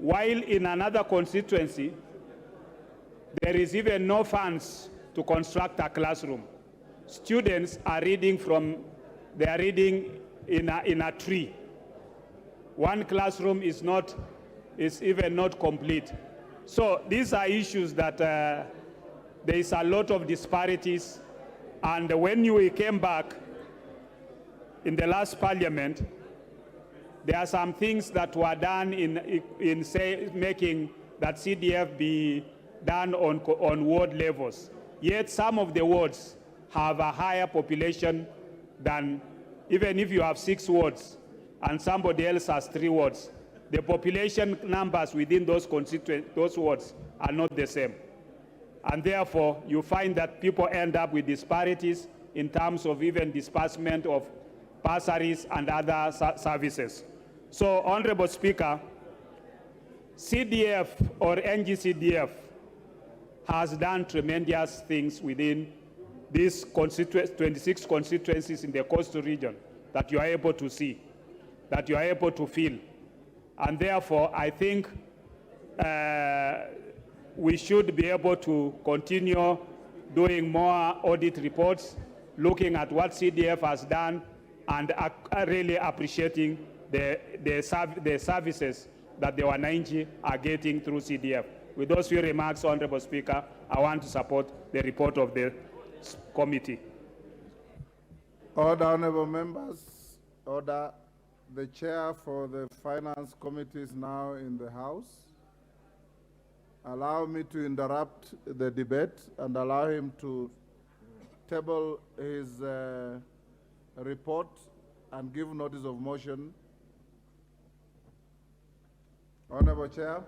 while in another constituency, there is even no funds to construct a classroom. Students are reading in a tree. One classroom is even not complete. So these are issues that there is a lot of disparities. And when we came back in the last parliament, there are some things that were done in making that CDF be done on ward levels. Yet some of the wards have a higher population than, even if you have 6 wards and somebody else has 3 wards, the population numbers within those wards are not the same. And therefore, you find that people end up with disparities in terms of even disbursement of bursaries and other services. So, Honorable Speaker, CDF or NGCDF has done tremendous things within these 26 constituencies in the coastal region that you are able to see, that you are able to feel. And therefore, I think we should be able to continue doing more audit reports, looking at what CDF has done, and really appreciating the services that the Wananchi are getting through CDF. With those few remarks, Honorable Speaker, I want to support the report of the committee. Order, honorable members. Order. The chair for the Finance Committee is now in the House. Allow me to interrupt the debate and allow him to table his report and give notice of motion. Honorable Chair.